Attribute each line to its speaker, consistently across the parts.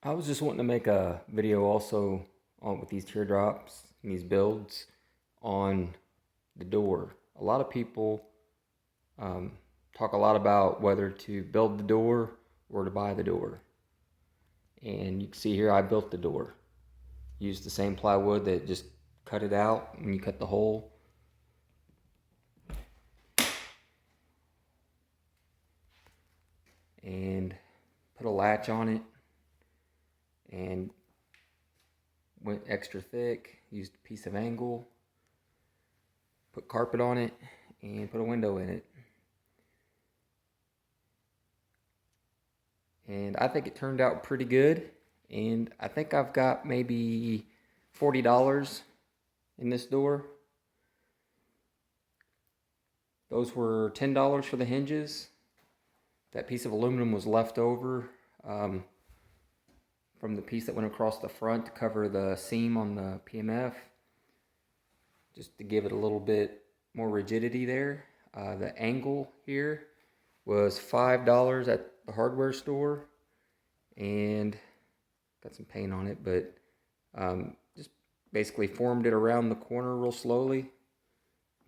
Speaker 1: I was just wanting to make a video also on with these teardrops and these builds on the door. A lot of people um, talk a lot about whether to build the door or to buy the door. And you can see here I built the door. Used the same plywood that just cut it out and you cut the hole. And put a latch on it and went extra thick, used a piece of angle, put carpet on it, and put a window in it. And I think it turned out pretty good. And I think I've got maybe $40 in this door. Those were $10 for the hinges. That piece of aluminum was left over from the piece that went across the front to cover the seam on the PMF, just to give it a little bit more rigidity there. The angle here was $5 at the hardware store, and got some paint on it, but just basically formed it around the corner real slowly.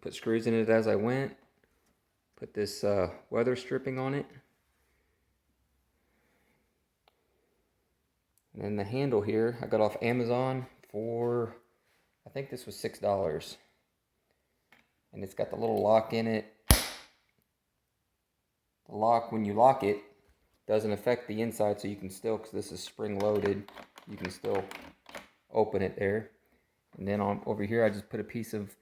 Speaker 1: Put screws in it as I went. Put this weather stripping on it. And then the handle here, I got off Amazon for, I think this was $6. And it's got the little lock in it. The lock, when you lock it, doesn't affect the inside, so you can still, because this is spring loaded, you can still open it there. And then on over here, I just put a piece of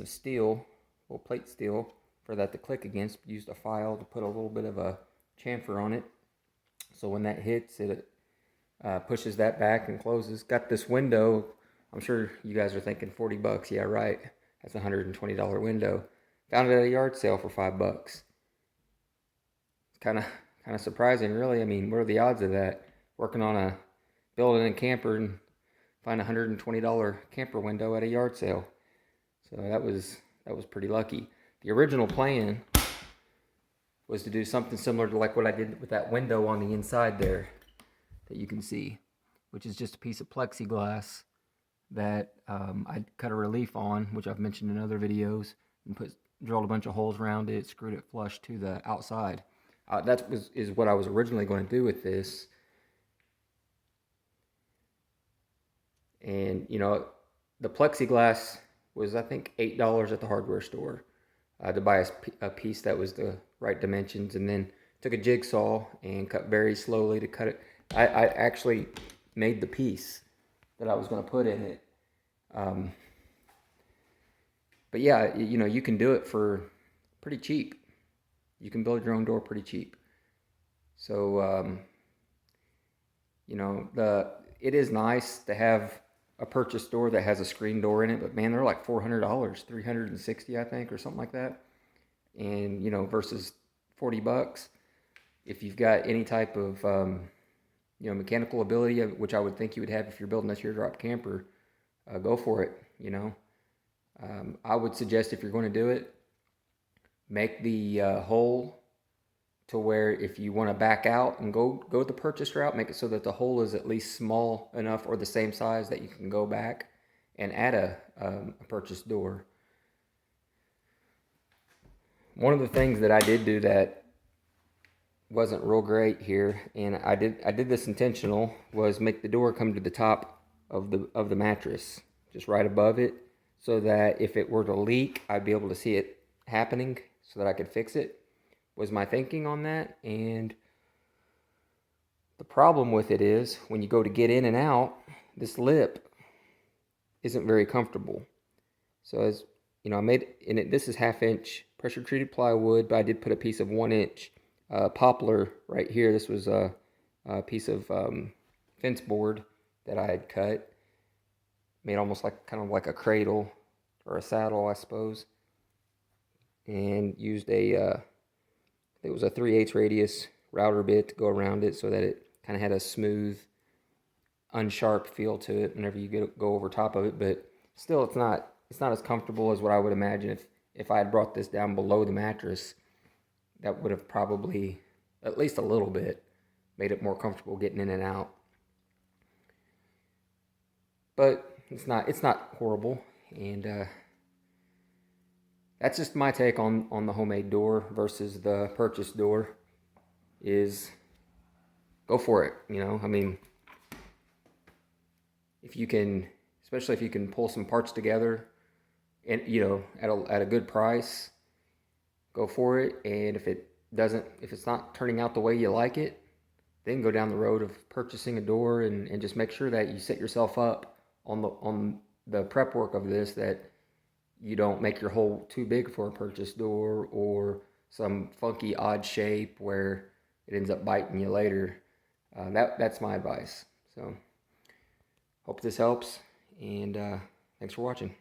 Speaker 1: steel, a little plate steel, for that to click against. Used a file to put a little bit of a chamfer on it, so when that hits, it pushes that back and closes. Got this window. I'm sure you guys are thinking 40 bucks. Yeah, right. That's a $120 window. Found it at a yard sale for $5. It's kind of surprising, really. I mean, what are the odds of that? Working on building a camper and find a $120 camper window at a yard sale. So that was pretty lucky. The original plan was to do something similar to like what I did with that window on the inside there that you can see, which is just a piece of plexiglass that I cut a relief on, which I've mentioned in other videos, and drilled a bunch of holes around it, screwed it flush to the outside. Is what I was originally going to do with this. And you know, the plexiglass was, I think, $8 at the hardware store to buy a piece that was the right dimensions, and then took a jigsaw and cut very slowly to cut it. I actually made the piece that I was going to put in it. But yeah, you know, you can do it for pretty cheap. You can build your own door pretty cheap. So, you know, it is nice to have a purchase door that has a screen door in it, but man, they're like $400, $360, I think, or something like that. And, you know, versus 40 bucks. If you've got any type of, you know, mechanical ability, which I would think you would have if you're building a teardrop camper, go for it, you know. I would suggest, if you're going to do it, make the hole to where if you want to back out and go the purchase route, make it so that the hole is at least small enough or the same size that you can go back and add a purchase door. One of the things that I did do that wasn't real great here, and I did this intentional, was make the door come to the top of the mattress, just right above it, so that if it were to leak, I'd be able to see it happening so that I could fix it. Was my thinking on that. And the problem with it is, when you go to get in and out, this lip isn't very comfortable. So, as you know, I made in it, this is 1/2 inch pressure treated plywood, but I did put a piece of 1 inch poplar right here. This was a piece of fence board that I had cut, made almost like kind of like a cradle or a saddle, I suppose, and used it was a 3/8 radius router bit to go around it, so that it kind of had a smooth, unsharp feel to it whenever you go over top of it. But still, it's not as comfortable as what I would imagine if I had brought this down below the mattress. That would have probably, at least a little bit, made it more comfortable getting in and out. but it's not horrible. And that's just my take on the homemade door versus the purchased door. Is go for it. You know, I mean, if you can, especially if you can pull some parts together, and you know, at a good price, go for it. And if it's not turning out the way you like it, then go down the road of purchasing a door, and just make sure that you set yourself up on the prep work of this, that you don't make your hole too big for a purchase door, or some funky odd shape where it ends up biting you later. That's my advice. So hope this helps, and thanks for watching.